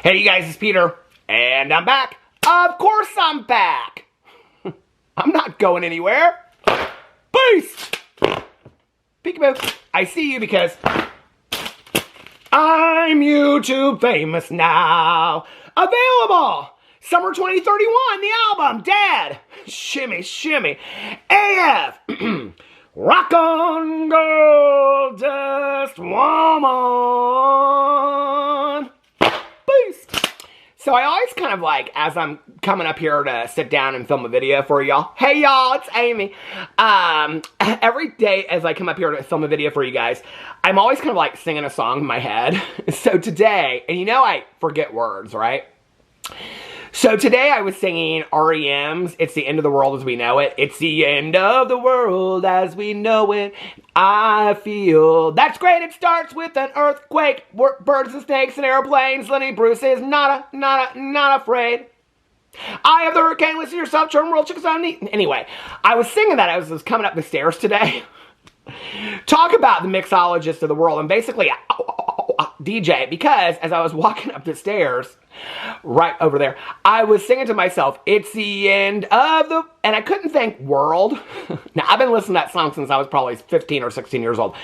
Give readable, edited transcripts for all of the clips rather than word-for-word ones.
Hey, you guys, it's Peter, and I'm back. Of course I'm back. I'm not going anywhere. Peace. Peekaboo. I see you because I'm YouTube famous now. Available summer 2031, the album, Dad. Shimmy, shimmy. AF. Rock on, girl, just woman. Peace. So I always kind of like, as I'm coming up here to sit down and film a video for y'all. Hey y'all, it's Amy. Every day as I come up here to film a video for you guys, I'm always kind of like singing a song in my head. So today, and you know I forget words, right? So today I was singing REM's It's the End of the World as We Know It. It's the end of the world as we know it. I feel that's great. It starts with an earthquake. Birds and snakes and airplanes. Lenny Bruce is not afraid. I have the hurricane. Listen to yourself. Children, world, chicks on neat. Anyway, I was singing that. I was coming up the stairs today. Talk about the mixologist of the world. And basically, DJ, because as I was walking up the stairs, right over there, I was singing to myself, it's the end of the, and I couldn't think world. Now, I've been listening to that song since I was probably 15 or 16 years old.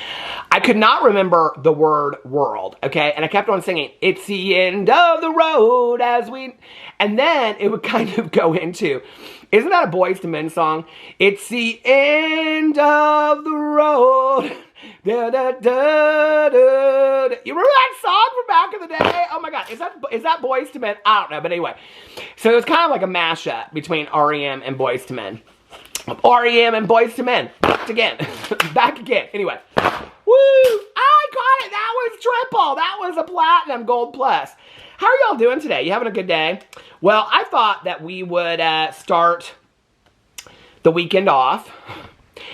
I could not remember the word world, okay? And I kept on singing, it's the end of the road as we, and then it would kind of go into, isn't that a Boyz II Men song? It's the end of the road. Da, da, da, da, da. You remember that song from back in the day? Oh my God, is that Boyz II Men? I don't know, but anyway. So it was kind of like a mashup between REM and Boyz II Men. REM and Boyz II Men. Back again. Back again. Anyway. Woo! I got it! That was triple! That was a platinum gold plus. How are y'all doing today? You having a good day? Well, I thought that we would start the weekend off.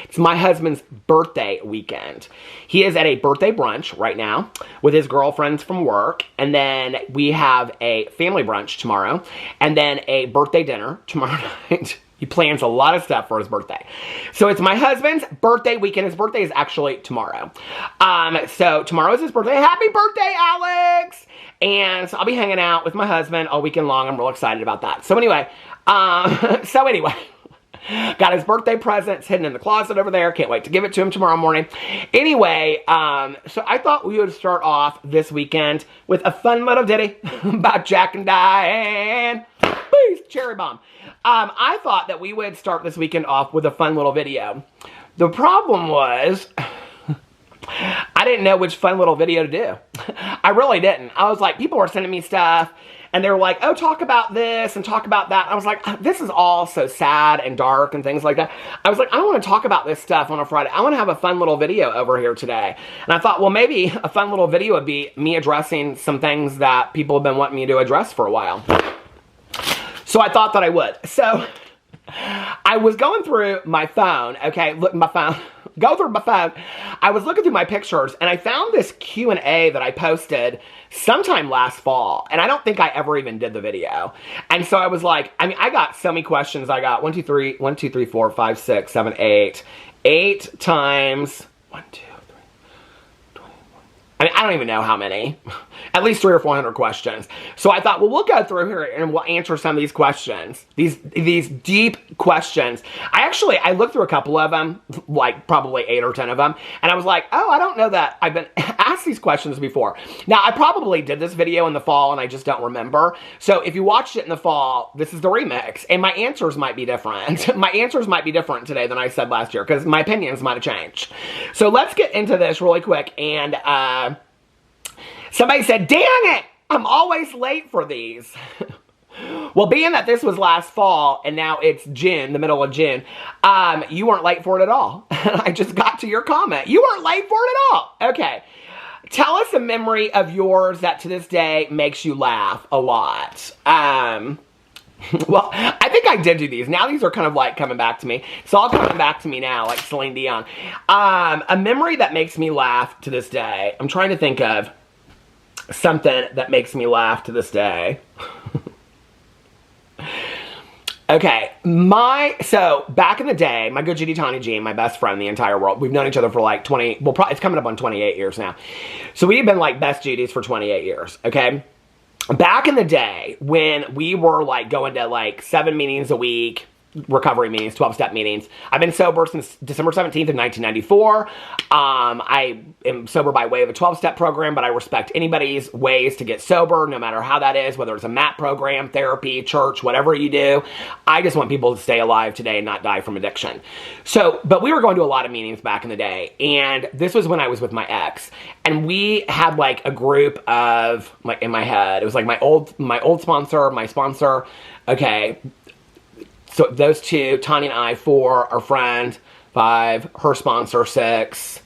It's my husband's birthday weekend. He is at a birthday brunch right now with his girlfriends from work. And then we have a family brunch tomorrow. And then a birthday dinner tomorrow night. He plans a lot of stuff for his birthday. So it's my husband's birthday weekend. His birthday is actually tomorrow. So tomorrow is his birthday. Happy birthday, Alex! And so I'll be hanging out with my husband all weekend long. I'm real excited about that. So anyway, got his birthday presents hidden in the closet over there. Can't wait to give it to him tomorrow morning. Anyway, so I thought we would start off this weekend with a fun little ditty about Jack and Diane. Peace, cherry bomb. I thought that we would start this weekend off with a fun little video. The problem was, I didn't know which fun little video to do. I really didn't. I was like, people were sending me stuff. And they were like, oh, talk about this and talk about that. I was like, this is all so sad and dark and things like that. I was like, I don't want to talk about this stuff on a Friday. I want to have a fun little video over here today. And I thought, well, maybe a fun little video would be me addressing some things that people have been wanting me to address for a while. So I thought that I would. So I was going through my phone, okay, look, my phone. Go through my phone. I was looking through my pictures and I found this Q&A that I posted sometime last fall. And I don't think I ever even did the video. And so I was like, I mean, I got so many questions. I got 8 times 1, 2, 3, 21. I mean, I don't even know how many. At least 300 or 400 questions. So I thought, well, we'll go through here and we'll answer some of these questions. These deep questions. I looked through a couple of them, like probably 8 or 10 of them. And I was like, oh, I don't know that I've been asked these questions before. Now, I probably did this video in the fall and I just don't remember. So if you watched it in the fall, this is the remix. And my answers might be different. My answers might be different today than I said last year because my opinions might have changed. So let's get into this really quick. And somebody said, dang it, I'm always late for these. Well, being that this was last fall and now it's June, the middle of June, you weren't late for it at all. I just got to your comment. You weren't late for it at all. Okay. Tell us a memory of yours that to this day makes you laugh a lot. Well, I think I did do these. Now these are kind of like coming back to me. It's all coming back to me now, like Celine Dion. A memory that makes me laugh to this day. I'm trying to think of something that makes me laugh to this day. Okay, so back in the day, my good Judy Tawny Jean, my best friend in the entire world, we've known each other for like 20, well, it's coming up on 28 years now. So we've been like best Judies for 28 years, okay? back in the day when we were like going to like 7 meetings a week, recovery meetings, 12-step meetings. I've been sober since December 17th of 1994. I am sober by way of a 12-step program, but I respect anybody's ways to get sober, no matter how that is, whether it's a MAT program, therapy, church, whatever you do. I just want people to stay alive today and not die from addiction. So, but we were going to a lot of meetings back in the day, and this was when I was with my ex, and we had like a group of, like in my head, it was like my old sponsor, my sponsor, okay. So those two, Tanya and I, 4, our friend, 5, her sponsor, 6,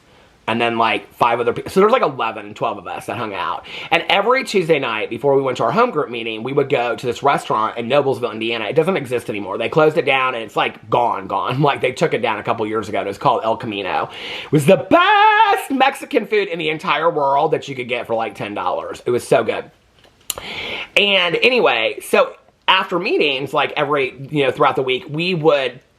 and then like 5 other people. So there's like 11, 12 of us that hung out. And every Tuesday night before we went to our home group meeting, we would go to this restaurant in Noblesville, Indiana. It doesn't exist anymore. They closed it down and it's like gone. Like they took it down a couple years ago. And it was called El Camino. It was the best Mexican food in the entire world that you could get for like $10. It was so good. And anyway, so after meetings, like throughout the week,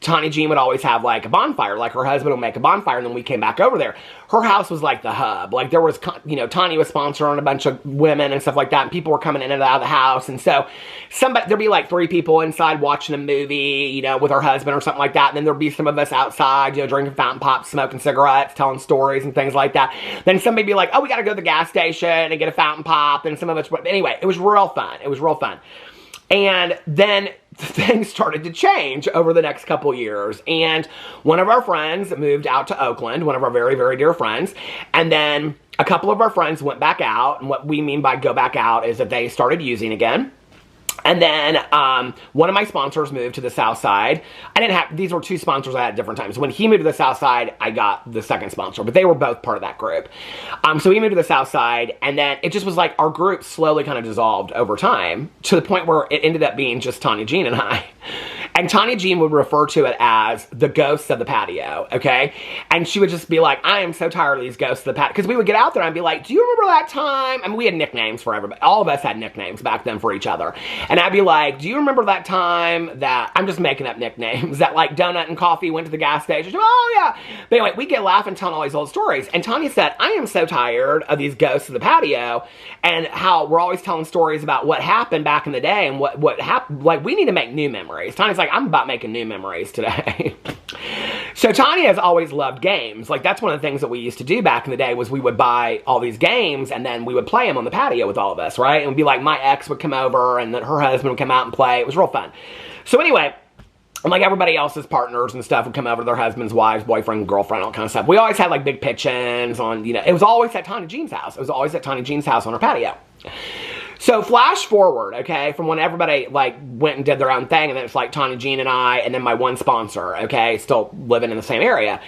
Tanya Jean would always have like a bonfire. Like her husband would make a bonfire, and then we came back over there. Her house was like the hub. Like there was, Tanya was sponsoring a bunch of women and stuff like that, and people were coming in and out of the house. And so there'd be like 3 people inside watching a movie, with her husband or something like that. And then there'd be some of us outside, drinking fountain pops, smoking cigarettes, telling stories and things like that. Then somebody'd be like, oh, we got to go to the gas station and get a fountain pop. And some of us, anyway, it was real fun. It was real fun. And then things started to change over the next couple years. And one of our friends moved out to Oakland, one of our very, very dear friends. And then a couple of our friends went back out. And what we mean by go back out is that they started using again. And then one of my sponsors moved to the South Side. These were 2 sponsors I had at different times. When he moved to the South Side, I got the second sponsor, but they were both part of that group. So he moved to the South Side, and then it just was like our group slowly kind of dissolved over time to the point where it ended up being just Tanya Jean and I. And Tanya Jean would refer to it as the ghosts of the patio, okay? And she would just be like, I am so tired of these ghosts of the patio. Because we would get out there and I'd be like, do you remember that time? I mean, we had nicknames for everybody. All of us had nicknames back then for each other. And I'd be like, do you remember that time that, I'm just making up nicknames, that like Donut and Coffee went to the gas station? Oh, yeah. But anyway, we get laughing telling all these old stories. And Tanya said, I am so tired of these ghosts of the patio and how we're always telling stories about what happened back in the day and what happened. Like, we need to make new memories. Tanya's like, I'm about making new memories today. So Tanya has always loved games. Like, that's one of the things that we used to do back in the day was we would buy all these games and then we would play them on the patio with all of us, right? And it would be like my ex would come over and then her husband would come out and play. It was real fun. So anyway, and like everybody else's partners and stuff would come over, their husbands, wives, boyfriend, girlfriend, all kind of stuff. We always had like big pitch-ins on, it was always at Tanya Jean's house. It was always at Tanya Jean's house on her patio. So flash forward, okay, from when everybody like went and did their own thing, and then it's like Tanya Jean and I, and then my one sponsor, okay, still living in the same area.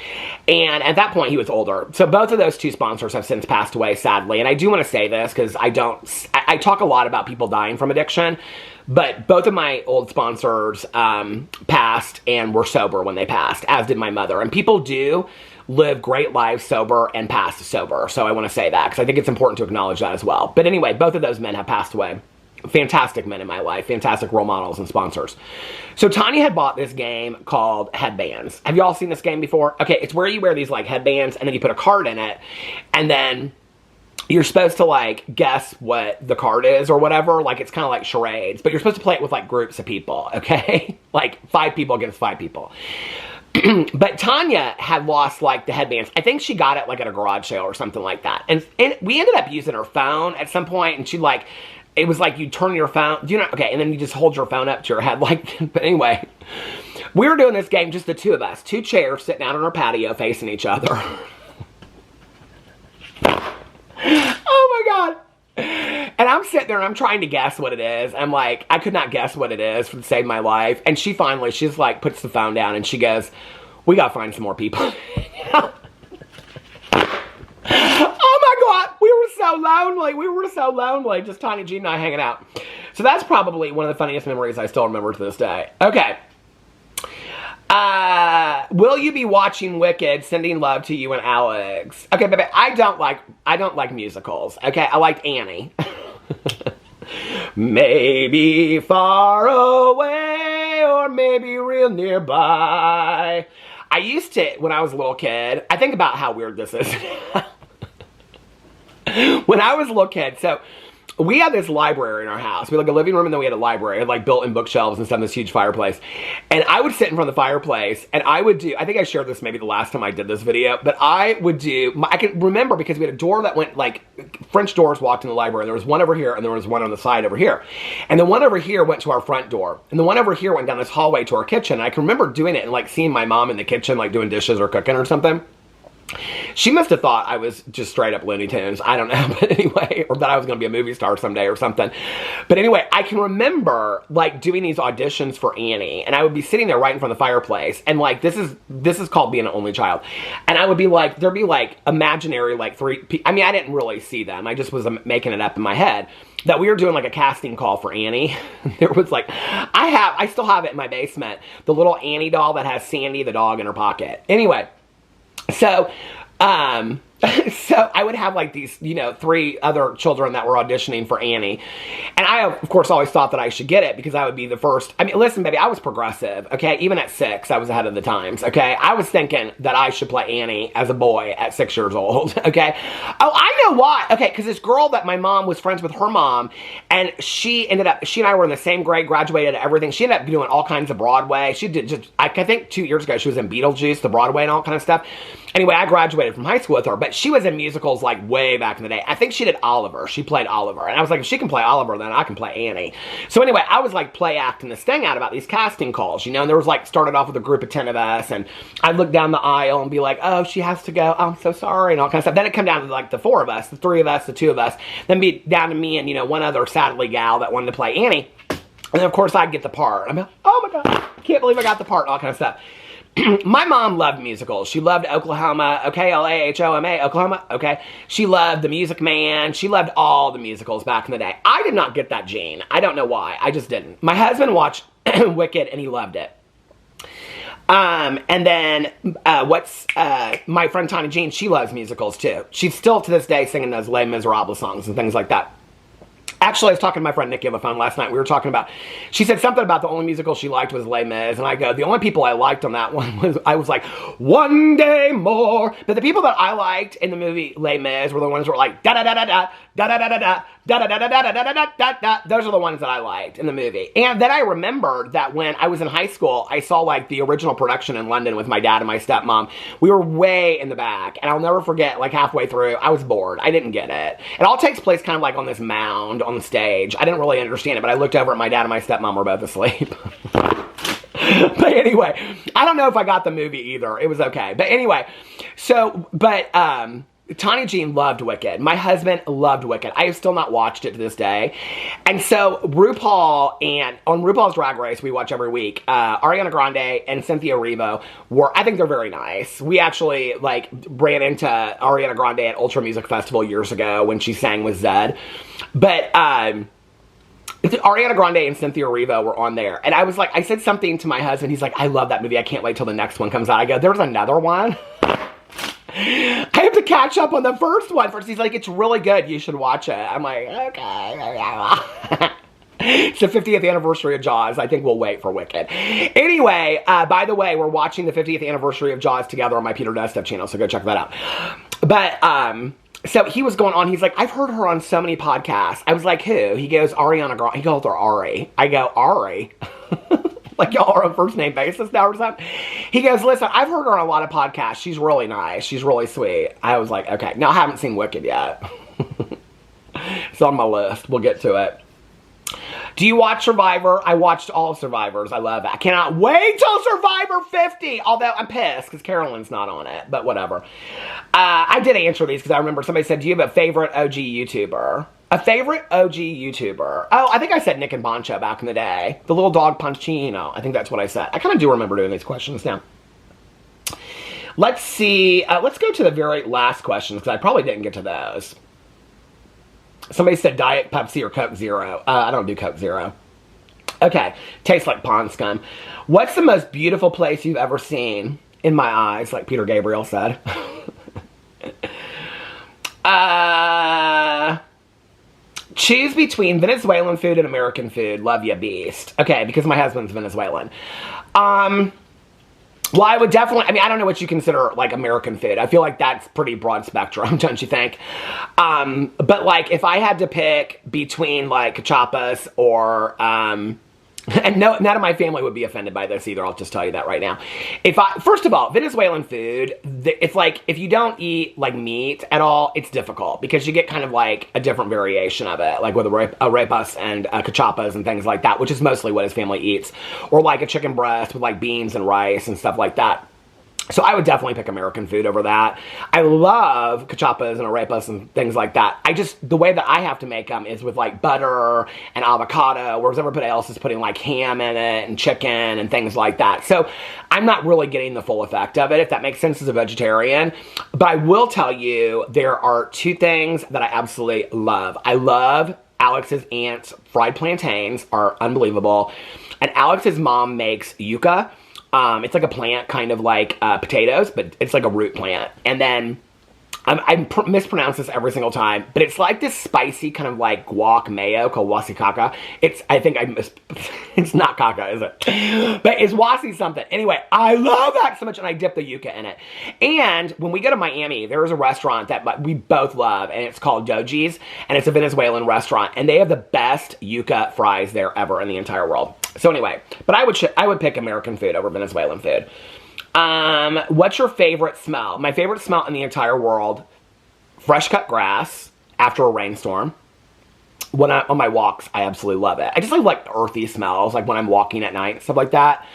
And at that point, he was older. So both of those 2 sponsors have since passed away, sadly. And I do want to say this because I talk a lot about people dying from addiction, but both of my old sponsors passed and were sober when they passed, as did my mother. And people do live great lives sober and pass sober. So I want to say that because I think it's important to acknowledge that as well. But anyway, both of those men have passed away. Fantastic men in my life. Fantastic role models and sponsors. So Tanya had bought this game called Headbands. Have you all seen this game before? Okay, it's where you wear these like headbands and then you put a card in it. And then you're supposed to like guess what the card is or whatever. Like it's kind of like charades. But you're supposed to play it with like groups of people, okay? Like 5 people against 5 people. But Tanya had lost like the headbands. I think she got it like at a garage sale or something like that. And we ended up using her phone at some point, and she like, it was like you turn your phone, okay, and then you just hold your phone up to your head like, but anyway. We were doing this game, just the 2 of us. 2 chairs sitting out on our patio facing each other. Oh my God. And I'm sitting there and I'm trying to guess what it is. I'm like, I could not guess what it is for the sake of my life. And she's like, puts the phone down and she goes, we gotta find some more people. Oh my God, we were so lonely. We were so lonely. Just Tanya Jean and I hanging out. So that's probably one of the funniest memories I still remember to this day. Okay. Will you be watching Wicked? Sending love to you and Alex. Okay, baby, I don't like musicals. Okay, I like Annie. Maybe far away or maybe real nearby. I used to, when I was a little kid, I think about how weird this is. When I was a little kid, so we had this library in our house. We had like a living room and then we had a library. It had like built-in bookshelves and stuff, this huge fireplace. And I would sit in front of the fireplace and I would do, I think I shared this maybe the last time I did this video, but I would do, I can remember because we had a door that went like, French doors walked in the library. There was one over here and there was one on the side over here. And the one over here went to our front door. And the one over here went down this hallway to our kitchen. And I can remember doing it and like seeing my mom in the kitchen like doing dishes or cooking or something. She must have thought I was just straight up Looney Tunes. I don't know, but anyway, or that I was going to be a movie star someday or something. But anyway, I can remember like doing these auditions for Annie, and I would be sitting there right in front of the fireplace, and like this is called being an only child. And I would be like, there'd be like imaginary like I mean, I didn't really see them. I just was making it up in my head that we were doing like a casting call for Annie. There was like, I still have it in my basement, the little Annie doll that has Sandy the dog in her pocket. Anyway. So, so I would have like these, you know, 3 other children that were auditioning for Annie. And I, of course, always thought that I should get it because I would be the first. I mean, listen, baby, I was progressive, okay? Even at 6, I was ahead of the times, okay? I was thinking that I should play Annie as a boy at 6 years old, okay? Oh, I know why. Okay, because this girl that my mom was friends with her mom, and she and I were in the same grade, graduated, everything. She ended up doing all kinds of Broadway. She did just, I think 2 years ago, she was in Beetlejuice, the Broadway and all kind of stuff. Anyway, I graduated from high school with her, but she was in musicals like way back in the day. I think she did Oliver. She played Oliver. And I was like, if she can play Oliver, then I can play Annie. So anyway, I was like play acting this thing out about these casting calls, you know, and there was like, started off with a group of 10 of us, and I'd look down the aisle and be like, oh, she has to go. Oh, I'm so sorry, and all kind of stuff. Then it come down to like the 4 of us, the 3 of us, the 2 of us, then be down to me and, you know, one other sadly gal that wanted to play Annie. And then of course I'd get the part. I'm like, oh my God, can't believe I got the part, and all kind of stuff. My mom loved musicals. She loved Oklahoma, okay, L-A-H-O-M-A, Oklahoma, okay. She loved The Music Man. She loved all the musicals back in the day. I did not get that gene. I don't know why. I just didn't. My husband watched Wicked and he loved it. And then, my friend Tanya Jean, she loves musicals too. She's still to this day singing those Les Miserables songs and things like that. Actually, I was talking to my friend Nikki on the phone last night. We were talking about, she said something about the only musical she liked was Les Mis. And I go, the only people I liked on that one was, I was like, One Day More. But the people that I liked in the movie Les Mis were the ones who were like, da-da-da-da-da, da-da-da-da-da, da-da-da-da-da-da-da-da-da. Those are the ones that I liked in the movie. And then I remembered that when I was in high school, I saw like the original production in London with my dad and my stepmom. We were way in the back. And I'll never forget, like halfway through, I was bored. I didn't get it. It all takes place kind of like on this mound on the stage. I didn't really understand it, but I looked over at my dad and my stepmom were both asleep. But anyway, I don't know if I got the movie either. It was okay. But anyway, so, but, Tanya Jean loved Wicked. My husband loved Wicked. I have still not watched it to this day. And so RuPaul, and on RuPaul's Drag Race, we watch every week, Ariana Grande and Cynthia Erivo were, I think they're very nice. We actually, like, ran into Ariana Grande at Ultra Music Festival years ago when she sang with Zed. But, Ariana Grande and Cynthia Erivo were on there. And I was like, I said something to my husband. He's like, I love that movie. I can't wait till the next one comes out. I go, there's another one? I have to catch up on the first one first. He's like, it's really good. You should watch it. I'm like, okay. It's the 50th anniversary of Jaws. I think we'll wait for Wicked. Anyway, by the way, we're watching the 50th anniversary of Jaws together on my Peter Does Stuff channel, so go check that out. But, so he was going on, he's like, I've heard her on so many podcasts. I was like, who? He goes, Ariana Grande. He calls her Ari. I go, Ari? Like y'all are on first name basis now or something? He goes, listen, I've heard her on a lot of podcasts. She's really nice. She's really sweet. I was like, okay. Now I haven't seen Wicked yet. It's on my list. We'll get to it. Do you watch Survivor? I watched all Survivors. I love it. I cannot wait till Survivor 50. Although I'm pissed because Carolyn's not on it. But whatever. I did answer these because I remember somebody said, do you have a favorite OG YouTuber? A favorite OG YouTuber? Oh, I think I said Nick and Boncho back in the day. The little dog Punchino. I think that's what I said. I kind of do remember doing these questions now. Let's see. Let's go to the very last questions because I probably didn't get to those. Somebody said Diet Pepsi or Coke Zero. I don't do Coke Zero. Okay. Tastes like pond scum. What's the most beautiful place you've ever seen? In my eyes, like Peter Gabriel said. Choose between Venezuelan food and American food. Love ya, beast. Okay, because my husband's Venezuelan. Well, I would definitely, I mean, I don't know what you consider, like, American food. I feel like that's pretty broad spectrum, don't you think? But, like, if I had to pick between, like, cachapas or, and none of my family would be offended by this either, I'll just tell you that right now. First of all, Venezuelan food, it's like, if you don't eat, like, meat at all, it's difficult, because you get kind of, like, a different variation of it, like with arepas and cachapas and things like that, which is mostly what his family eats, or, like, a chicken breast with, like, beans and rice and stuff like that. So I would definitely pick American food over that. I love cachapas and arepas and things like that. The way that I have to make them is with, like, butter and avocado, whereas everybody else is putting, like, ham in it and chicken and things like that. So I'm not really getting the full effect of it, if that makes sense as a vegetarian. But I will tell you, there are two things that I absolutely love. I love Alex's aunt's fried plantains, are unbelievable. And Alex's mom makes yuca. It's like a plant, kind of like potatoes, but it's like a root plant. And then, I mispronounce this every single time, but it's like this spicy kind of like guac mayo called wasi-caca. It's not caca, is it? But it's wasi something. Anyway, I love that so much, and I dip the yuca in it. And when we go to Miami, there is a restaurant that we both love, and it's called Doji's, and it's a Venezuelan restaurant, and they have the best yuca fries there ever in the entire world. So anyway, but I would pick American food over Venezuelan food. What's your favorite smell? My favorite smell in the entire world, fresh cut grass after a rainstorm. On my walks, I absolutely love it. I just like earthy smells, like when I'm walking at night, stuff like that.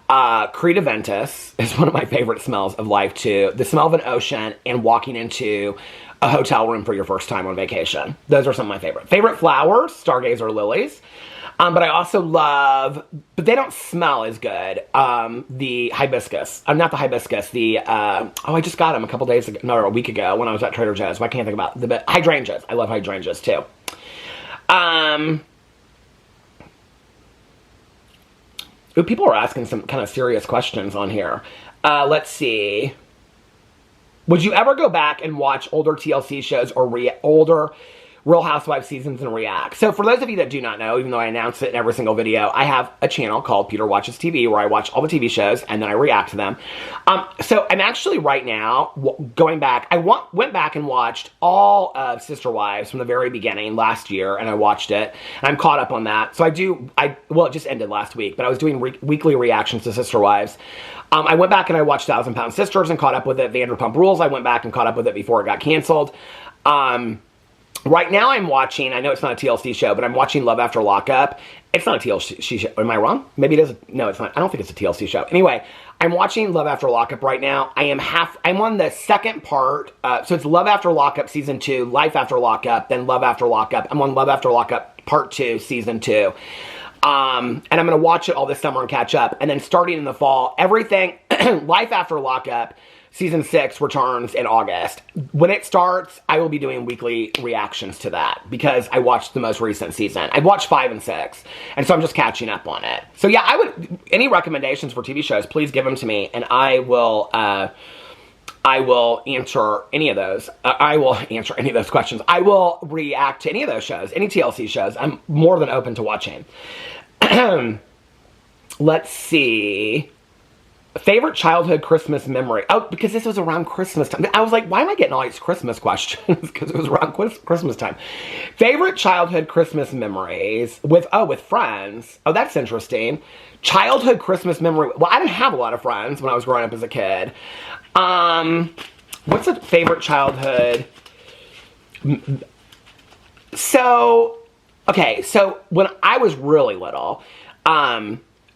Creta Ventus is one of my favorite smells of life too. The smell of an ocean and walking into a hotel room for your first time on vacation. Those are some of my favorite. Favorite flowers, stargazer lilies. But I also love, but they don't smell as good, the hibiscus. Not the hibiscus, I just got them a couple days ago, no, a week ago when I was at Trader Joe's. I can't think about the hydrangeas. I love hydrangeas too. Ooh, people are asking some kind of serious questions on here. Let's see. Would you ever go back and watch older TLC shows or older Real Housewives seasons and react? So for those of you that do not know, even though I announce it in every single video, I have a channel called Peter Watches TV where I watch all the TV shows and then I react to them. So I'm actually right now going back. I went back and watched all of Sister Wives from the very beginning last year, and I watched it, and I'm caught up on that. So well, it just ended last week, but I was doing weekly reactions to Sister Wives. I went back and I watched 1,000 Pound Sisters and caught up with it. Vanderpump Rules, I went back and caught up with it before it got canceled. Right now I'm watching, I know it's not a TLC show, but I'm watching Love After Lockup. It's not a TLC show. Am I wrong? Maybe it is. No, it's not. I don't think it's a TLC show. Anyway, I'm watching Love After Lockup right now. I'm on the second part. So it's Love After Lockup Season 2, Life After Lockup, then Love After Lockup. I'm on Love After Lockup Part 2, Season 2. And I'm going to watch it all this summer and catch up. And then starting in the fall, everything, Life After Lockup, Season 6 returns in August. When it starts, I will be doing weekly reactions to that because I watched the most recent season. I watched 5 and 6, and so I'm just catching up on it. So yeah, any recommendations for TV shows, please give them to me, and I will answer any of those. I will answer any of those questions. I will react to any of those shows, any TLC shows. I'm more than open to watching. Let's see. Favorite childhood Christmas memory. Oh, because this was around Christmas time. I was like, why am I getting all these Christmas questions? Because it was around Christmas time. Favorite childhood Christmas memories with friends. Oh, that's interesting. Childhood Christmas memory. Well, I didn't have a lot of friends when I was growing up as a kid. What's a favorite childhood? So when I was really little,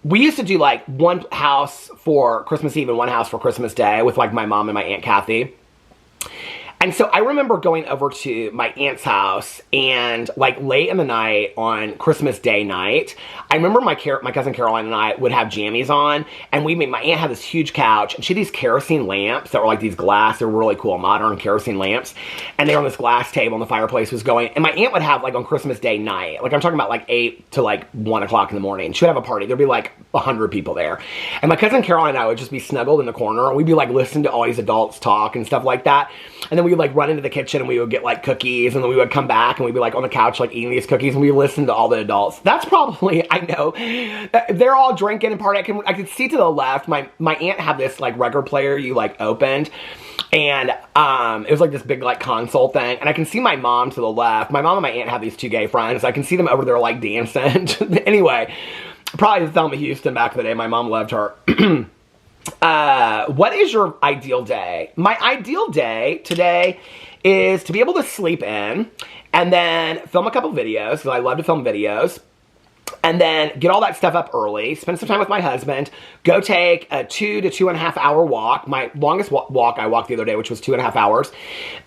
we used to do like one house for Christmas Eve and one house for Christmas Day with like my mom and my Aunt Kathy. And so I remember going over to my aunt's house and like late in the night on Christmas Day night, I remember my cousin Caroline and I would have jammies on, and my aunt had this huge couch, and she had these kerosene lamps that were like these glass, they were really cool, modern kerosene lamps, and they were on this glass table and the fireplace was going, and my aunt would have like on Christmas Day night, like I'm talking about like 8 to like 1 o'clock in the morning, she would have a party, there'd be like 100 people there, and my cousin Caroline and I would just be snuggled in the corner, and we'd be like listening to all these adults talk and stuff like that, and then we would like run into the kitchen and we would get like cookies, and then we would come back and we'd be like on the couch like eating these cookies, and we listened to all the adults. That's probably, I know, they're all drinking and partying. I could see to the left, my aunt had this like record player you like opened, and it was like this big like console thing, and I can see my mom to the left. My mom and my aunt have these two gay friends. I can see them over there like dancing. Anyway, probably Thelma Houston back in the day. My mom loved her. What is your ideal day? My ideal day today is to be able to sleep in and then film a couple videos, because I love to film videos, and then get all that stuff up early, spend some time with my husband, go take a 2 to 2.5 hour walk. My longest walk I walked the other day, which was 2.5 hours,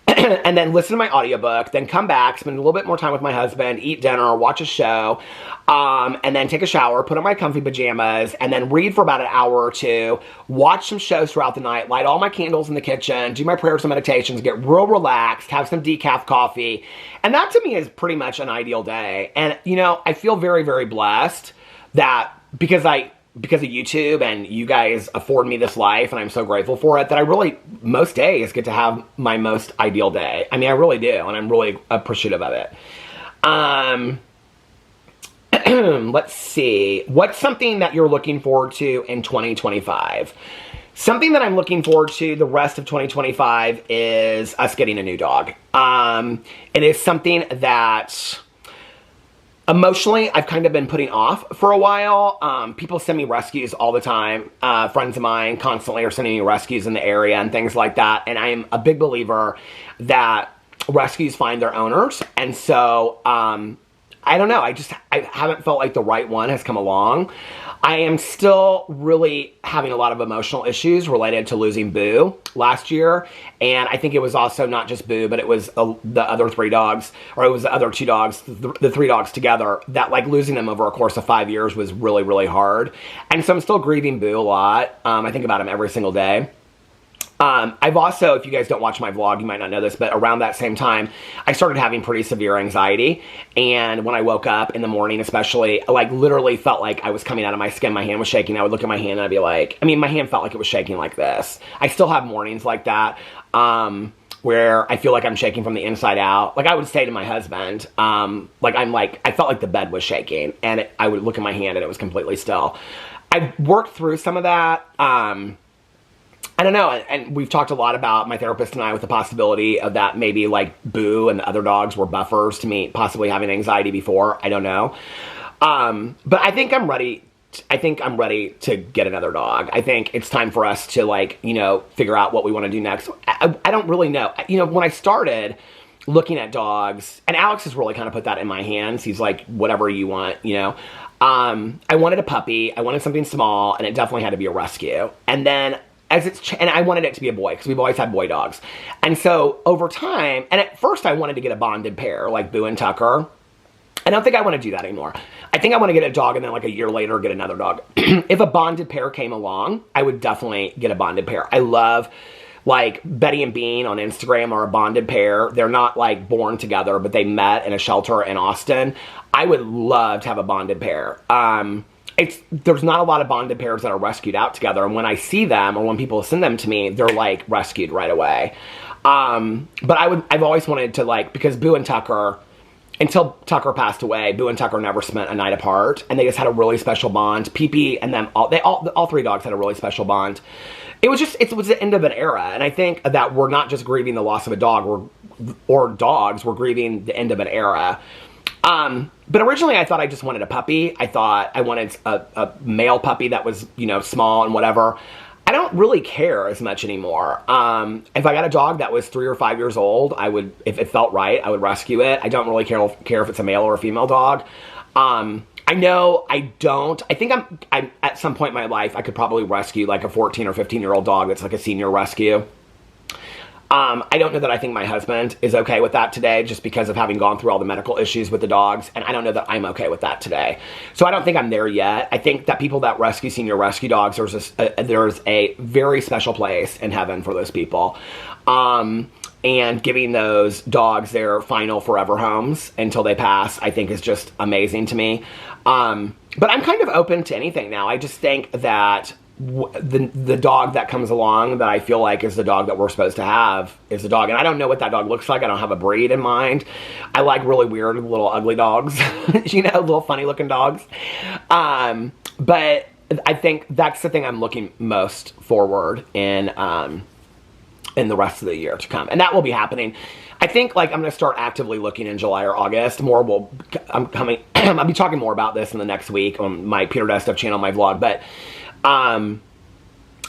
and then listen to my audiobook, then come back, spend a little bit more time with my husband, eat dinner, watch a show, and then take a shower, put on my comfy pajamas, and then read for about an hour or two, watch some shows throughout the night, light all my candles in the kitchen, do my prayers and meditations, get real relaxed, have some decaf coffee. And that to me is pretty much an ideal day. And, you know, I feel very, very blessed that because of YouTube and you guys afford me this life, and I'm so grateful for it, that I really, most days, get to have my most ideal day. I mean, I really do, and I'm really appreciative of it. Let's see. What's something that you're looking forward to in 2025? Something that I'm looking forward to the rest of 2025 is us getting a new dog. It is something that emotionally I've kind of been putting off for a while. People send me rescues all the time. Friends of mine constantly are sending me rescues in the area and things like that. And I am a big believer that rescues find their owners. And so, I don't know. I haven't felt like the right one has come along. I am still really having a lot of emotional issues related to losing Boo last year. And I think it was also not just Boo, but it was the other 3 dogs, or it was the other 2 dogs, the 3 dogs together, that like losing them over a course of 5 years was really, really hard. And so I'm still grieving Boo a lot. I think about him every single day. I've also, if you guys don't watch my vlog, you might not know this, but around that same time, I started having pretty severe anxiety. And when I woke up in the morning, especially, like literally felt like I was coming out of my skin. My hand was shaking. I would look at my hand and I'd be like, I mean, my hand felt like it was shaking like this. I still have mornings like that, where I feel like I'm shaking from the inside out. Like I would say to my husband, I felt like the bed was shaking, and I would look at my hand and it was completely still. I worked through some of that. I don't know, and we've talked a lot about, my therapist and I, with the possibility of that maybe like Boo and the other dogs were buffers to me possibly having anxiety before. I don't know. But I think I'm ready. I think I'm ready to get another dog. I think it's time for us to like, you know, figure out what we want to do next. I don't really know. You know, when I started looking at dogs, and Alex has really kind of put that in my hands. He's like, whatever you want, you know. I wanted a puppy. I wanted something small, and it definitely had to be a rescue. And then and I wanted it to be a boy, because we've always had boy dogs. And so over time, and at first I wanted to get a bonded pair like Boo and Tucker. I don't think I want to do that anymore. I think I want to get a dog and then like a year later get another dog. If a bonded pair came along, I would definitely get a bonded pair. I love, like, Betty and Bean on Instagram are a bonded pair. They're not like born together, but they met in a shelter in Austin. I would love to have a bonded pair. There's not a lot of bonded pairs that are rescued out together, and when I see them, or when people send them to me, they're like rescued right away. But I've always wanted to, like, because Boo and Tucker, until Tucker passed away, Boo and Tucker never spent a night apart, and they just had a really special bond. Pee-Pee and them, all 3 dogs had a really special bond. It was the end of an era, and I think that we're not just grieving the loss of a dog or dogs, we're grieving the end of an era. But originally I thought I just wanted a puppy. I thought I wanted a male puppy that was, you know, small and whatever. I don't really care as much anymore. If I got a dog that was 3 or 5 years old, I would, if it felt right, I would rescue it. I don't really care if it's a male or a female dog. I know I don't. I think I'm at some point in my life, I could probably rescue like a 14 or 15-year-old dog that's like a senior rescue. I don't know that I think my husband is okay with that today, just because of having gone through all the medical issues with the dogs, and I don't know that I'm okay with that today. So I don't think I'm there yet. I think that people that rescue senior rescue dogs, there's a very special place in heaven for those people. And giving those dogs their final forever homes until they pass, I think is just amazing to me. But I'm kind of open to anything now. I just think that the dog that comes along that I feel like is the dog that we're supposed to have is the dog. And I don't know what that dog looks like. I don't have a breed in mind. I like really weird, little ugly dogs, you know, little funny looking dogs. But I think that's the thing I'm looking most forward in the rest of the year to come. And that will be happening. I think like I'm going to start actively looking in July or August. I'll be talking more about this in the next week on my Peter Does Stuff channel, my vlog. But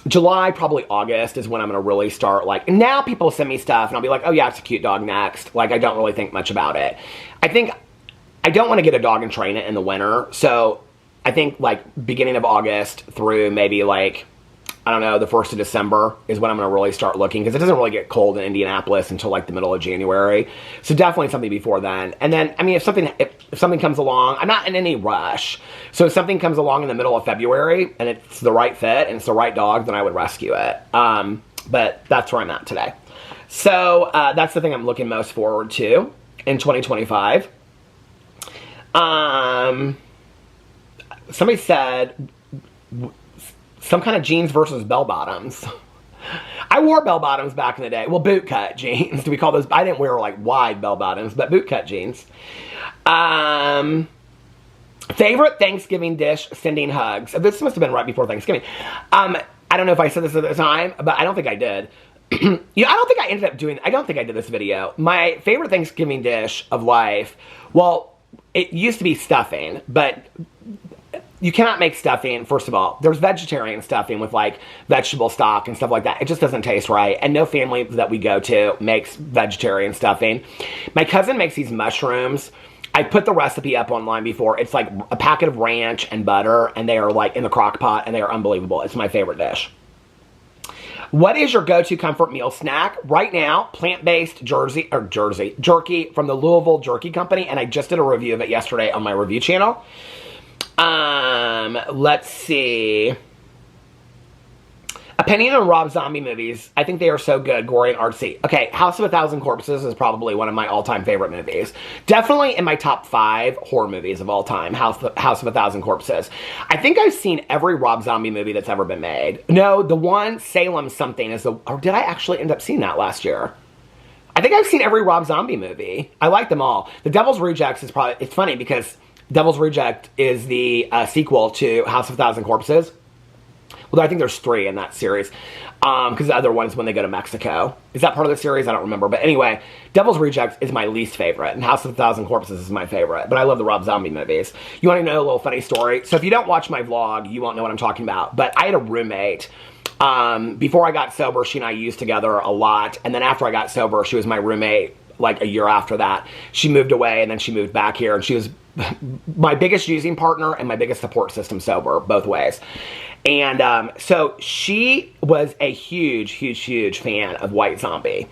July, probably August is when I'm going to really start, like, now people send me stuff and I'll be like, oh yeah, it's a cute dog next. Like, I don't really think much about it. I think I don't want to get a dog and train it in the winter. So I think like beginning of August through maybe like, I don't know, the 1st of December is when I'm going to really start looking, because it doesn't really get cold in Indianapolis until like the middle of January. So definitely something before then. And then, I mean, if something comes along, I'm not in any rush. So if something comes along in the middle of February and it's the right fit and it's the right dog, then I would rescue it. But that's where I'm at today. So that's the thing I'm looking most forward to in 2025. Somebody said some kind of jeans versus bell bottoms. I wore bell bottoms back in the day. Well, boot cut jeans. Do we call those? I didn't wear like wide bell bottoms, but boot cut jeans. Favorite Thanksgiving dish, sending hugs. This must have been right before Thanksgiving. I don't know if I said this at the time, but I don't think I did. You know, I don't think I did this video. My favorite Thanksgiving dish of life, well, it used to be stuffing, but you cannot make stuffing. First of all, there's vegetarian stuffing with like vegetable stock and stuff like that. It just doesn't taste right. And no family that we go to makes vegetarian stuffing. My cousin makes these mushrooms. I put the recipe up online before. It's like a packet of ranch and butter, and they are like in the crock pot, and they are unbelievable. It's my favorite dish. What is your go-to comfort meal snack? Right now, plant-based jerky from the Louisville Jerky Company, and I just did a review of it yesterday on my review channel. Let's see. Opinion on Rob Zombie movies. I think they are so good, gory, and artsy. Okay, House of a Thousand Corpses is probably one of my all-time favorite movies. Definitely in my top 5 horror movies of all time, House of a Thousand Corpses. I think I've seen every Rob Zombie movie that's ever been made. No, the one, Salem something, is the... Or did I actually end up seeing that last year? I think I've seen every Rob Zombie movie. I like them all. The Devil's Rejects is probably... It's funny because Devil's Reject is the sequel to House of a Thousand Corpses. Well, I think there's 3 in that series, because the other one is when they go to Mexico. Is that part of the series? I don't remember. But anyway, Devil's Rejects is my least favorite, and House of a Thousand Corpses is my favorite. But I love the Rob Zombie movies. You want to know a little funny story? So if you don't watch my vlog, you won't know what I'm talking about. But I had a roommate. Before I got sober, she and I used together a lot. And then after I got sober, she was my roommate like a year after that. She moved away, and then she moved back here. And she was my biggest using partner and my biggest support system sober, both ways. And so she was a huge fan of White Zombie.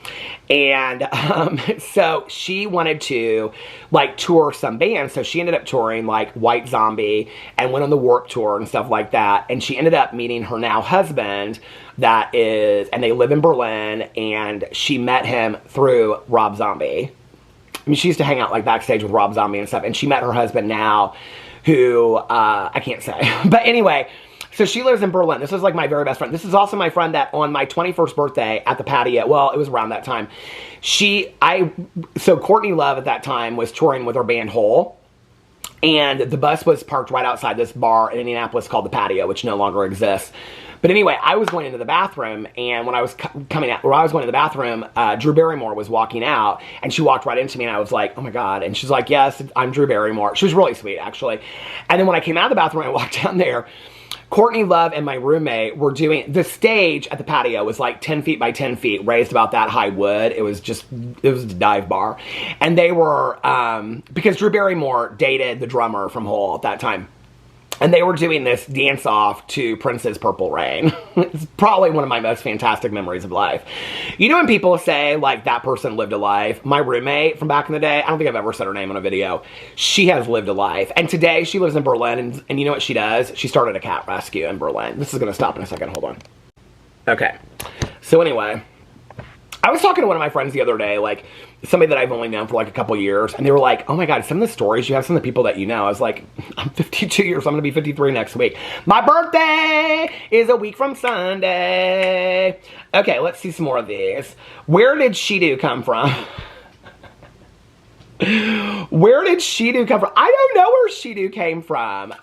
And so she wanted to like tour some bands. So she ended up touring like White Zombie and went on the Warped Tour and stuff like that. And she ended up meeting her now husband, and they live in Berlin, and she met him through Rob Zombie. I mean, she used to hang out like backstage with Rob Zombie and stuff. And she met her husband now, who I can't say. But anyway, so she lives in Berlin. This is like my very best friend. This is also my friend that on my 21st birthday at the patio, well, it was around that time. So Courtney Love at that time was touring with her band Hole. And the bus was parked right outside this bar in Indianapolis called the Patio, which no longer exists. But anyway, I was going into the bathroom, and when I was going to the bathroom, Drew Barrymore was walking out, and she walked right into me, and I was like, oh my God. And she's like, yes, I'm Drew Barrymore. She was really sweet, actually. And then when I came out of the bathroom, I walked down there. Courtney Love and my roommate were doing, the stage at the patio was like 10 feet by 10 feet, raised about that high wood. It was a dive bar. And they were, because Drew Barrymore dated the drummer from Hole at that time. And they were doing this dance-off to Prince's Purple Rain. It's probably one of my most fantastic memories of life. You know when people say, like, that person lived a life? My roommate from back in the day, I don't think I've ever said her name on a video. She has lived a life. And today, she lives in Berlin, and you know what she does? She started a cat rescue in Berlin. This is going to stop in a second. Hold on. Okay. So anyway, I was talking to one of my friends the other day, like somebody that I've only known for like a couple years, and they were like, oh my God, some of the stories you have, some of the people that you know. I was like, I'm 52 years, I'm gonna be 53 next week. My birthday is a week from Sunday. Okay, let's see some more of these. Where did Shidu come from? Where did Shidu come from? I don't know where Shidu came from.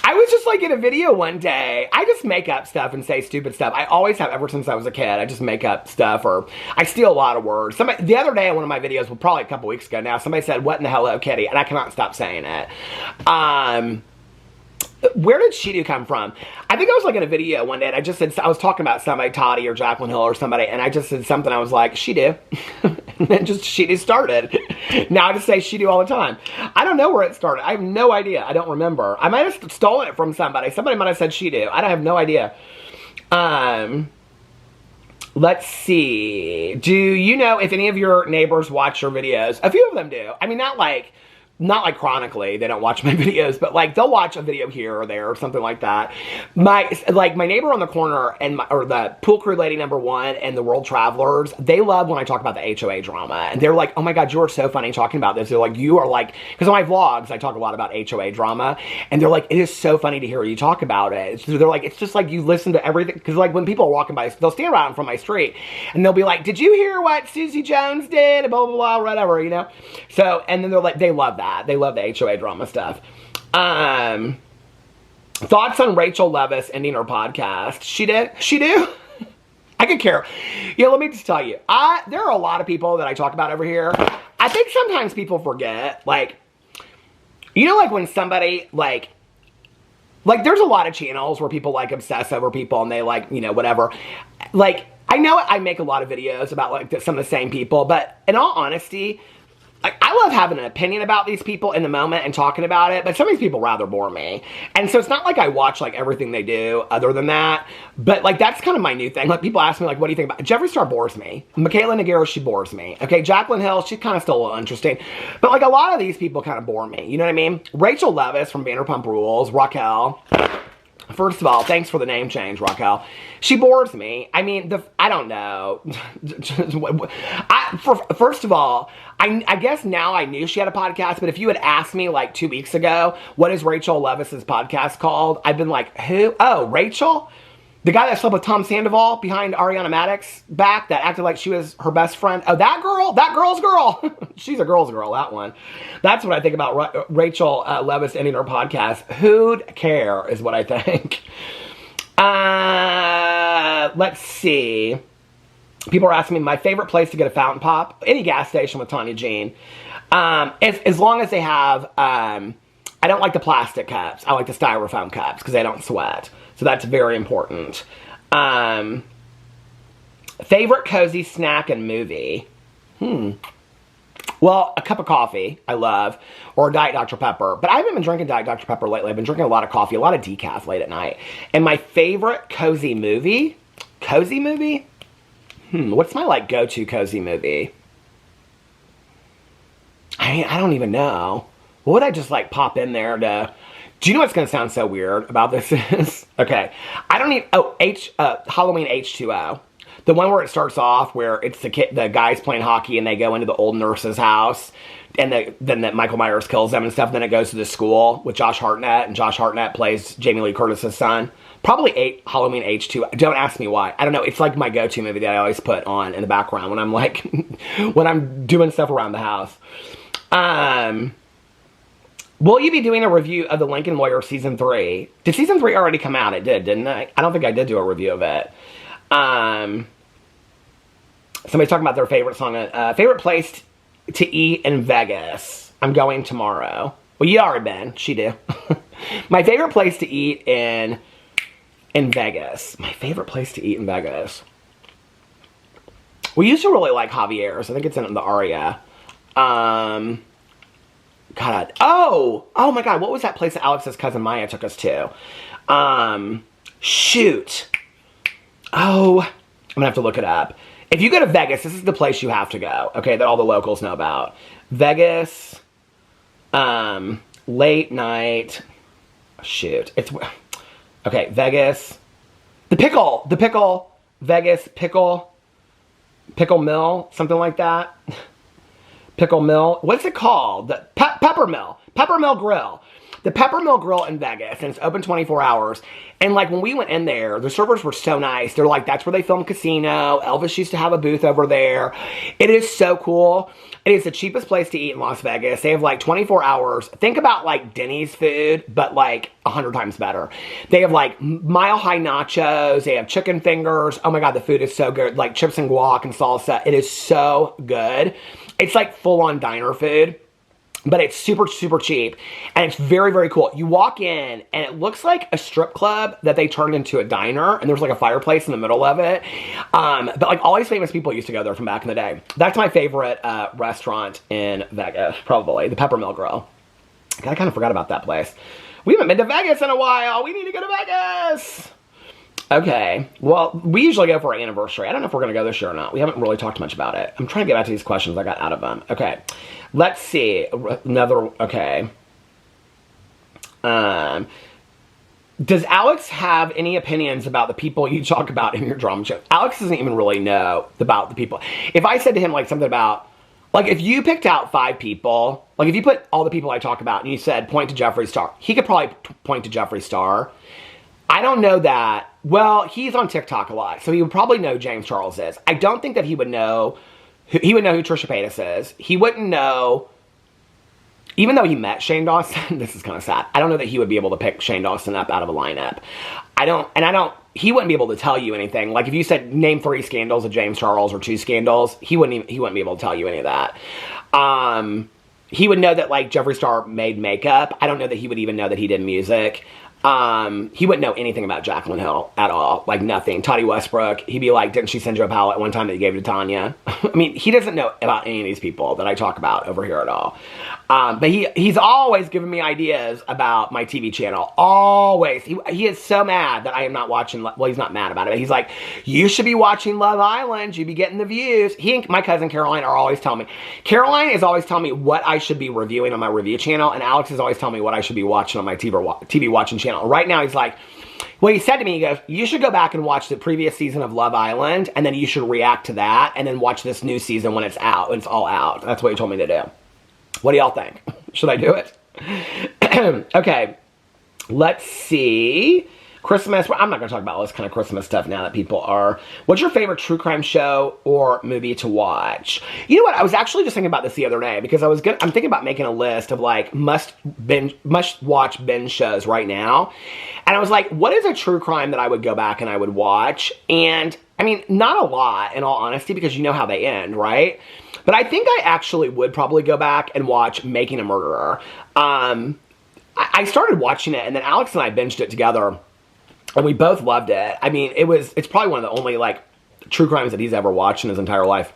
I was just like in a video one day. I just make up stuff and say stupid stuff. I always have ever since I was a kid. I just make up stuff, or I steal a lot of words. The other day in one of my videos, well, probably a couple weeks ago now, somebody said, "What in the Hello Kitty?" And I cannot stop saying it. Where did Shidu come from? I think I was like in a video one day and I just said, I was talking about somebody, Toddy or Jacqueline Hill or somebody, and I just said something. I was like, Shidu. And then just Shidu started. Now I just say Shidu all the time. I don't know where it started. I have no idea. I don't remember. I might have stolen it from somebody. Somebody might have said Shidu. I have no idea. Let's see. Do you know if any of your neighbors watch your videos? A few of them do. I mean, not like chronically, they don't watch my videos, but like they'll watch a video here or there or something like that. My neighbor on the corner or the pool crew lady #1 and the world travelers, they love when I talk about the HOA drama. And they're like, oh my God, you are so funny talking about this. They're like, you are like, because on my vlogs, I talk a lot about HOA drama. And they're like, it is so funny to hear you talk about it. So they're like, it's just like you listen to everything. Because like when people are walking by, they'll stand around from my street and they'll be like, did you hear what Susie Jones did? Blah, blah, blah, whatever, you know? So, and then they're like, they love that. They love the HOA drama stuff. Thoughts on Rachel Leviss ending her podcast? She did? I could care. You know, let me just tell you. There are a lot of people that I talk about over here. I think sometimes people forget, like, you know, like when somebody, like there's a lot of channels where people, like, obsess over people and they, like, you know, whatever. Like, I know I make a lot of videos about, like, some of the same people, but in all honesty, I love having an opinion about these people in the moment and talking about it, but some of these people rather bore me. And so it's not like I watch like everything they do other than that, but like that's kind of my new thing. Like people ask me like, what do you think about Jeffree Star? Bores me. Michaela Nogueira, she bores me. Okay, Jacqueline Hill, she's kind of still a little interesting. But like a lot of these people kind of bore me. You know what I mean? Rachel Leviss from Vanderpump Rules, Raquel. First of all, thanks for the name change, Raquel. She bores me. I mean, I don't know. First of all, I guess now I knew she had a podcast, but if you had asked me like 2 weeks ago, what is Rachel Levis's podcast called? I've been like, who? Oh, Rachel? The guy that slept with Tom Sandoval behind Ariana Maddox's back that acted like she was her best friend. Oh, that girl? That girl's girl. She's a girl's girl, that one. That's what I think about Rachel Leviss ending her podcast. Who'd care is what I think. Let's see. People are asking me my favorite place to get a fountain pop. Any gas station with Tanya Jean. As long as they have, I don't like the plastic cups. I like the styrofoam cups because they don't sweat. So that's very important. Favorite cozy snack and movie? Well, a cup of coffee, I love, or a Diet Dr. Pepper. But I haven't been drinking Diet Dr. Pepper lately. I've been drinking a lot of coffee, a lot of decaf late at night. And my favorite cozy movie? What's my, like, go-to cozy movie? I mean, I don't even know. What would I just, like, pop in there to... Do you know what's going to sound so weird about this is? Okay. I don't need... Oh, Halloween H2O. The one where it starts off where it's the guys playing hockey and they go into the old nurse's house and then that Michael Myers kills them and stuff. Then it goes to the school with Josh Hartnett, and Josh Hartnett plays Jamie Lee Curtis's son. Probably Halloween H2O. Don't ask me why. I don't know. It's like my go-to movie that I always put on in the background when I'm like, when I'm doing stuff around the house. Will you be doing a review of The Lincoln Lawyer Season 3? Did Season 3 already come out? It did, didn't it? I don't think I did do a review of it. Somebody's talking about their favorite song. Favorite place to eat in Vegas. I'm going tomorrow. Well, you already been. She do. My favorite place to eat in Vegas. My favorite place to eat in Vegas. We used to really like Javier's. I think it's in the Aria. God. Oh my God. What was that place that Alex's cousin Maya took us to? Shoot. Oh, I'm gonna have to look it up. If you go to Vegas, this is the place you have to go. Okay, that all the locals know about. Vegas, late night. Shoot. Okay, Vegas. The Pickle. Vegas Pickle Mill, something like that. Pickle Mill. What's it called? The Pepper Mill. Pepper Mill Grill. The Pepper Mill Grill in Vegas, and it's open 24 hours. And like when we went in there, the servers were so nice. They're like, that's where they film Casino. Elvis used to have a booth over there. It is so cool. It is the cheapest place to eat in Las Vegas. They have like 24 hours. Think about like Denny's food, but like 100 times better. They have like mile high nachos. They have chicken fingers. Oh my God, the food is so good. Like chips and guac and salsa. It is so good. It's like full on diner food. But it's super, super cheap. And it's very, very cool. You walk in, and it looks like a strip club that they turned into a diner. And there's like a fireplace in the middle of it. But like all these famous people used to go there from back in the day. That's my favorite restaurant in Vegas, probably. The Pepper Mill Grill. I kind of forgot about that place. We haven't been to Vegas in a while. We need to go to Vegas. Okay, well, we usually go for our anniversary. I don't know if we're going to go this year or not. We haven't really talked much about it. I'm trying to get back to these questions I got out of them. Okay, let's see. Okay. Does Alex have any opinions about the people you talk about in your drama show? Alex doesn't even really know about the people. If I said to him, like, something about, like, if you picked out 5 people, like, if you put all the people I talk about and you said, point to Jeffree Star, he could probably point to Jeffree Star. I don't know that. Well, he's on TikTok a lot, so he would probably know who James Charles is. I don't think that he would know who Trisha Paytas is. He wouldn't know, even though he met Shane Dawson, this is kind of sad. I don't know that he would be able to pick Shane Dawson up out of a lineup. He wouldn't be able to tell you anything. Like if you said, name 3 scandals of James Charles or 2 scandals, he wouldn't be able to tell you any of that. He would know that like Jeffree Star made makeup. I don't know that he would even know that he did music. He wouldn't know anything about Jaclyn Hill at all. Like nothing. Toddy Westbrook, he'd be like, didn't she send you a palette one time that you gave it to Tanya? I mean, he doesn't know about any of these people that I talk about over here at all. But he's always giving me ideas about my TV channel. Always. He is so mad that I am not watching, well, he's not mad about it. He's like, you should be watching Love Island. You'd be getting the views. He and my cousin Caroline are always telling me. Caroline is always telling me what I should be reviewing on my review channel. And Alex is always telling me what I should be watching on my TV watching channel. Right now, he's like, well, he said to me, he goes, you should go back and watch the previous season of Love Island, and then you should react to that, and then watch this new season when it's out, when it's all out. That's what he told me to do. What do y'all think? Should I do it? Okay, let's see. Christmas, I'm not going to talk about all this kind of Christmas stuff now that people are. What's your favorite true crime show or movie to watch? You know what? I was actually just thinking about this the other day because I'm thinking about making a list of like must watch binge shows right now. And I was like, what is a true crime that I would go back and I would watch? And I mean, not a lot in all honesty because you know how they end, right? But I think I actually would probably go back and watch Making a Murderer. I started watching it and then Alex and I binged it together. And we both loved it. I mean, it's probably one of the only, like, true crimes that he's ever watched in his entire life.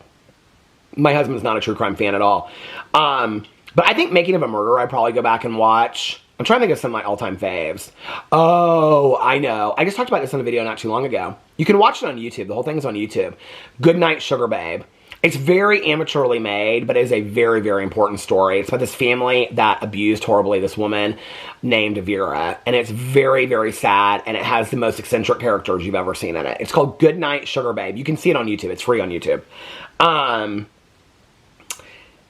My husband's not a true crime fan at all. But I think Making of a Murderer, I'd probably go back and watch. I'm trying to think of some of my all-time faves. Oh, I know. I just talked about this in a video not too long ago. You can watch it on YouTube. The whole thing's on YouTube. Good Night, Sugar Babe. It's very amateurly made, but it is a very, very important story. It's about this family that abused horribly this woman named Vera. And it's very, very sad, and it has the most eccentric characters you've ever seen in it. It's called Good Night, Sugar Babe. You can see it on YouTube. It's free on YouTube.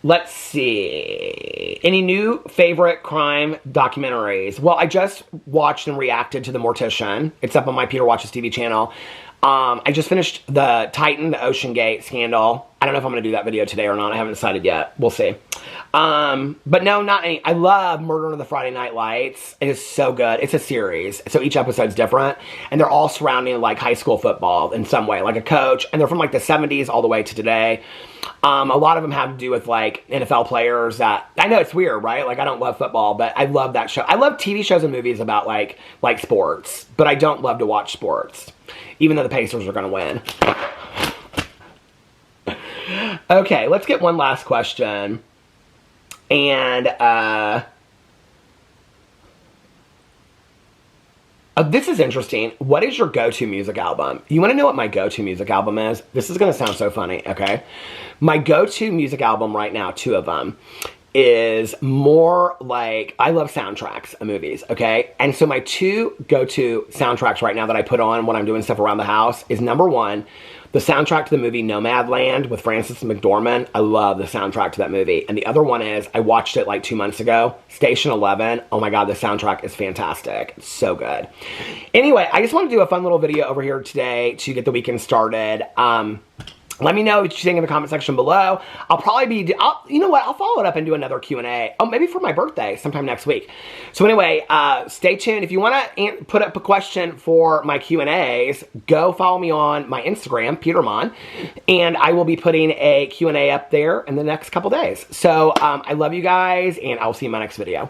Let's see. Any new favorite crime documentaries? Well, I just watched and reacted to The Mortician. It's up on my Peter Watches TV channel. I just finished the Titan, the Ocean Gate scandal. I don't know if I'm going to do that video today or not. I haven't decided yet. We'll see. But no, not any. I love Murder on the Friday Night Lights. It is so good. It's a series, so each episode's different. And they're all surrounding, like, high school football in some way, like a coach. And they're from, like, the 70s all the way to today. A lot of them have to do with, like, NFL players that... I know it's weird, right? Like, I don't love football, but I love that show. I love TV shows and movies about, like sports. But I don't love to watch sports. Even though the Pacers are going to win. Okay, let's get one last question. And, this is interesting. What is your go-to music album? You want to know what my go-to music album is? This is going to sound so funny, okay? My go-to music album right now, 2 of them. is more like, I love soundtracks of movies, okay? And so my two go-to soundtracks right now that I put on when I'm doing stuff around the house is number one, the soundtrack to the movie Nomadland with Frances McDormand. I love the soundtrack to that movie. And the other one is, I watched it like 2 months ago, Station 11. Oh my God, the soundtrack is fantastic. It's so good. Anyway, I just want to do a fun little video over here today to get the weekend started. Let me know what you think in the comment section below. I'll probably be, you know what, I'll follow it up and do another Q&A. Oh, maybe for my birthday sometime next week. So anyway, stay tuned. If you want to put up a question for my Q&As, go follow me on my Instagram, Peter Monn, and I will be putting a Q&A up there in the next couple days. So I love you guys, and I'll see you in my next video.